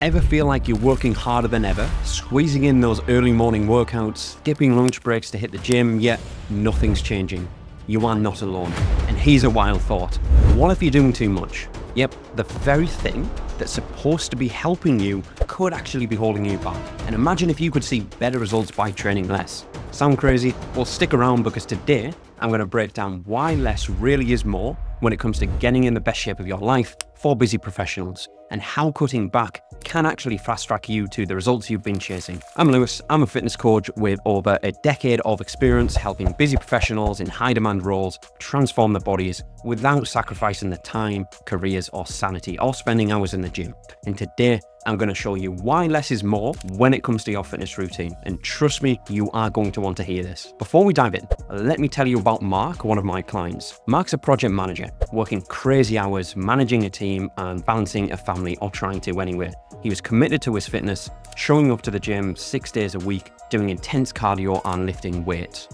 Ever feel like you're working harder than ever, squeezing in those early morning workouts, skipping lunch breaks to hit the gym, yet nothing's changing? You are not alone. And here's a wild thought. What if you're doing too much? Yep, the very thing that's supposed to be helping you could actually be holding you back. And imagine if you could see better results by training less. Sound crazy? Well, stick around because today I'm going to break down why less really is more when it comes to getting in the best shape of your life for busy professionals, and how cutting back can actually fast track you to the results you've been chasing. I'm Lewis, I'm a fitness coach with over a decade of experience helping busy professionals in high demand roles transform their bodies without sacrificing their time, careers or sanity or spending hours in the gym. And today I'm going to show you why less is more when it comes to your fitness routine. And trust me, you are going to want to hear this. Before we dive in, let me tell you about Mark, one of my clients. Mark's a project manager, working crazy hours, managing a team and balancing a family, or trying to anyway. He was committed to his fitness, showing up to the gym 6 days a week, doing intense cardio and lifting weights.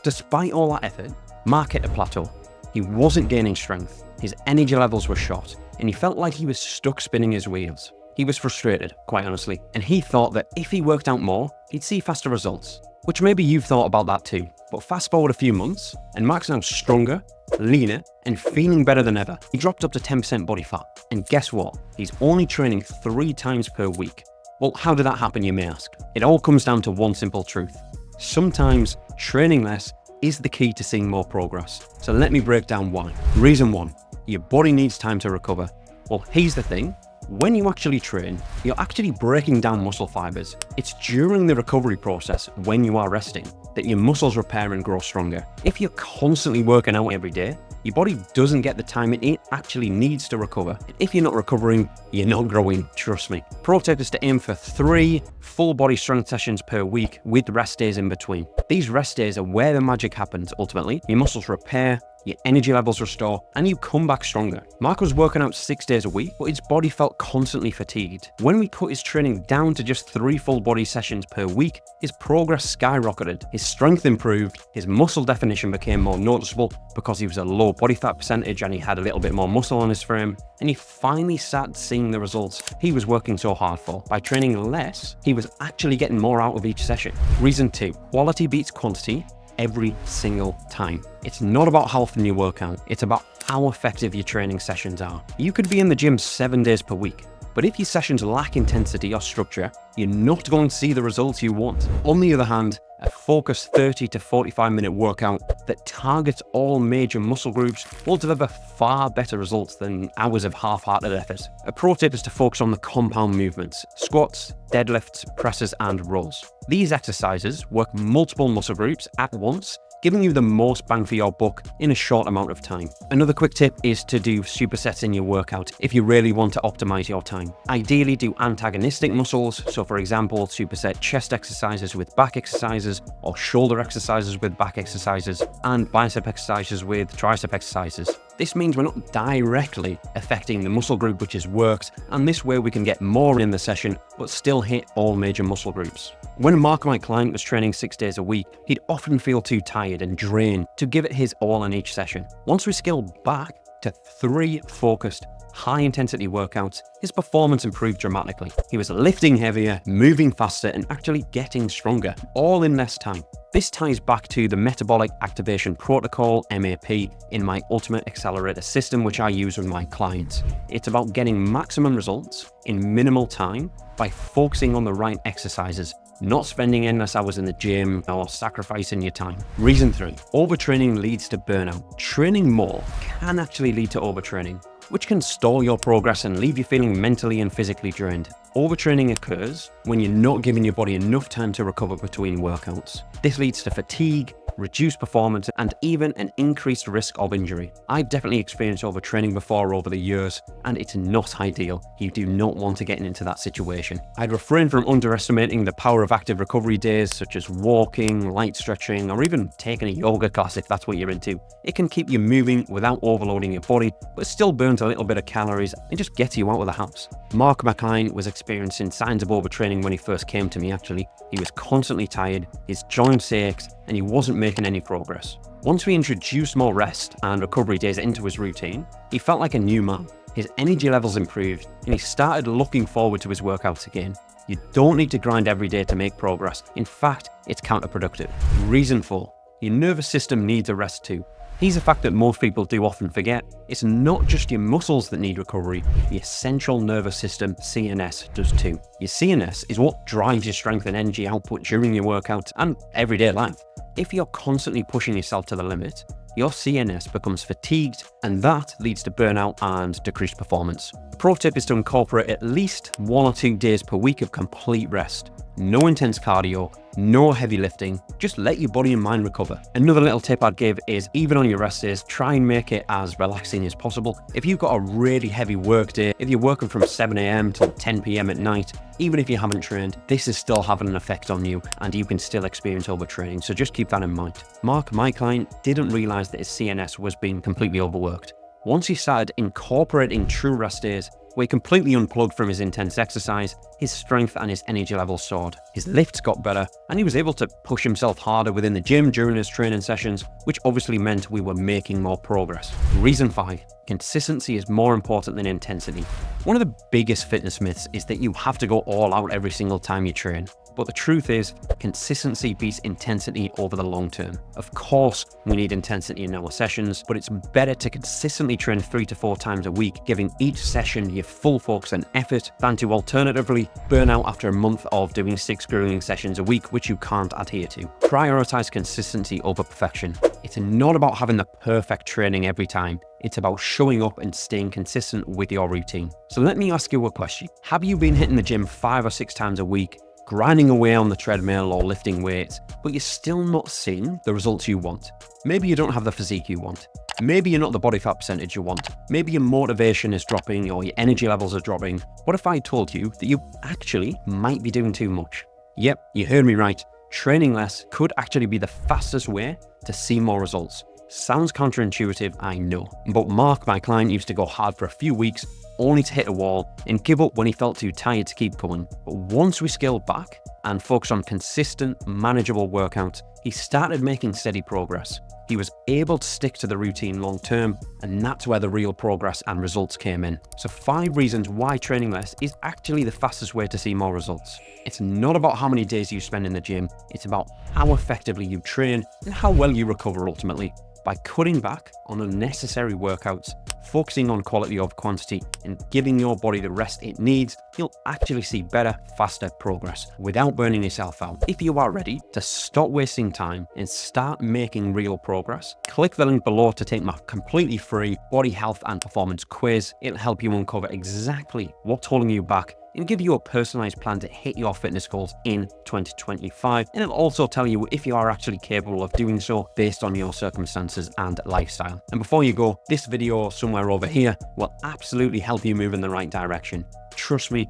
Despite all that effort, Mark hit a plateau. He wasn't gaining strength, his energy levels were shot, and he felt like he was stuck spinning his wheels. He was frustrated, quite honestly, and he thought that if he worked out more, he'd see faster results. Which maybe you've thought about that too. But fast forward a few months, and Mark's now stronger, leaner, and feeling better than ever. He dropped up to 10% body fat, and guess what? He's only training 3 times per week. Well, how did that happen, you may ask? It all comes down to one simple truth. Sometimes training less is the key to seeing more progress. So let me break down why. Reason 1, your body needs time to recover. Well, here's the thing. When you actually train, you're actually breaking down muscle fibers. It's during the recovery process, when you are resting, that your muscles repair and grow stronger. If you're constantly working out every day, your body doesn't get the time it actually needs to recover. And if you're not recovering, you're not growing, trust me. Pro tip is to aim for 3 full body strength sessions per week with rest days in between. These rest days are where the magic happens ultimately. Your muscles repair, your energy levels restore, and you come back stronger. Mark was working out 6 days a week, but his body felt constantly fatigued. When we cut his training down to just 3 full body sessions per week, his progress skyrocketed. His strength improved, his muscle definition became more noticeable because he was a low body fat percentage and he had a little bit more muscle on his frame, and he finally started seeing the results he was working so hard for. By training less, he was actually getting more out of each session. Reason 2, quality beats quantity every single time. It's not about how often you work out, it's about how effective your training sessions are. You could be in the gym 7 days per week, but if your sessions lack intensity or structure, you're not going to see the results you want. On the other hand, a focused 30 to 45 minute workout that targets all major muscle groups will deliver far better results than hours of half-hearted effort. A pro tip is to focus on the compound movements: squats, deadlifts, presses, and rows. These exercises work multiple muscle groups at once, giving you the most bang for your buck in a short amount of time. Another quick tip is to do supersets in your workout if you really want to optimize your time. Ideally do antagonistic muscles, so for example, superset chest exercises with back exercises, or shoulder exercises with back exercises, and bicep exercises with tricep exercises. This means we're not directly affecting the muscle group which is worked, and this way we can get more in the session but still hit all major muscle groups. When Mark, my client, was training 6 days a week, he'd often feel too tired and drained to give it his all in each session. Once we scaled back to 3 focused, high-intensity workouts, his performance improved dramatically. He was lifting heavier, moving faster, and actually getting stronger, all in less time. This ties back to the Metabolic Activation Protocol, MAP, in my Ultimate Accelerator system, which I use with my clients. It's about getting maximum results in minimal time by focusing on the right exercises, not spending endless hours in the gym or sacrificing your time. Reason 3, overtraining leads to burnout. Training more can actually lead to overtraining, which can stall your progress and leave you feeling mentally and physically drained. Overtraining occurs when you're not giving your body enough time to recover between workouts. This leads to fatigue, reduced performance, and even an increased risk of injury. I've definitely experienced overtraining before over the years, and it's not ideal. You do not want to get into that situation. I'd refrain from underestimating the power of active recovery days, such as walking, light stretching, or even taking a yoga class if that's what you're into. It can keep you moving without overloading your body, but still burns a little bit of calories and just gets you out of the house. Mark, my client, was experiencing signs of overtraining when he first came to me actually. He was constantly tired, his joints ached, and he wasn't making any progress. Once we introduced more rest and recovery days into his routine, he felt like a new man. his energy levels improved, and he started looking forward to his workouts again. You don't need to grind every day to make progress. In fact, it's counterproductive. Reason 4. Your nervous system needs a rest too. Here's a fact that most people do often forget. It's not just your muscles that need recovery, your central nervous system, CNS, does too. Your CNS is what drives your strength and energy output during your workout and everyday life. If you're constantly pushing yourself to the limit, your CNS becomes fatigued, and that leads to burnout and decreased performance. Pro tip is to incorporate at least 1 or 2 days per week of complete rest. No intense cardio, no heavy lifting, just let your body and mind recover. Another little tip I'd give is, even on your rest days, try and make it as relaxing as possible. If you've got a really heavy work day, if you're working from 7 AM to 10 PM at night, even if you haven't trained, this is still having an effect on you and you can still experience overtraining, so just keep that in mind. Mark, my client, didn't realize that his CNS was being completely overworked. Once he started incorporating true rest days, where he completely unplugged from his intense exercise, his strength and his energy levels soared. His lifts got better, and he was able to push himself harder within the gym during his training sessions, which obviously meant we were making more progress. Reason 5. Consistency is more important than intensity. One of the biggest fitness myths is that you have to go all out every single time you train. But the truth is, consistency beats intensity over the long term. Of course, we need intensity in our sessions, but it's better to consistently train 3 to 4 times a week, giving each session your full focus and effort, than to alternatively burn out after a month of doing 6 grueling sessions a week, which you can't adhere to. Prioritize consistency over perfection. It's not about having the perfect training every time. It's about showing up and staying consistent with your routine. So let me ask you a question. Have you been hitting the gym 5 or 6 times a week, grinding away on the treadmill or lifting weights, but you're still not seeing the results you want? Maybe you don't have the physique you want. Maybe you're not the body fat percentage you want. Maybe your motivation is dropping or your energy levels are dropping. What if I told you that you actually might be doing too much? Yep, you heard me right. Training less could actually be the fastest way to see more results. Sounds counterintuitive, I know. But Mark, my client, used to go hard for a few weeks, only to hit a wall and give up when he felt too tired to keep going. But once we scaled back and focused on consistent, manageable workouts, he started making steady progress. He was able to stick to the routine long term, and that's where the real progress and results came in. So 5 reasons why training less is actually the fastest way to see more results. It's not about how many days you spend in the gym, it's about how effectively you train and how well you recover ultimately. By cutting back on unnecessary workouts, focusing on quality over quantity, and giving your body the rest it needs, you'll actually see better, faster progress without burning yourself out. If you are ready to stop wasting time and start making real progress, click the link below to take my completely free body health and performance quiz. It'll help you uncover exactly what's holding you back and give you a personalized plan to hit your fitness goals in 2025. And it'll also tell you if you are actually capable of doing so based on your circumstances and lifestyle. And before you go, this video somewhere over here will absolutely help you move in the right direction. Trust me,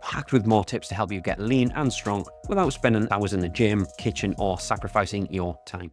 packed with more tips to help you get lean and strong without spending hours in the gym, kitchen, or sacrificing your time.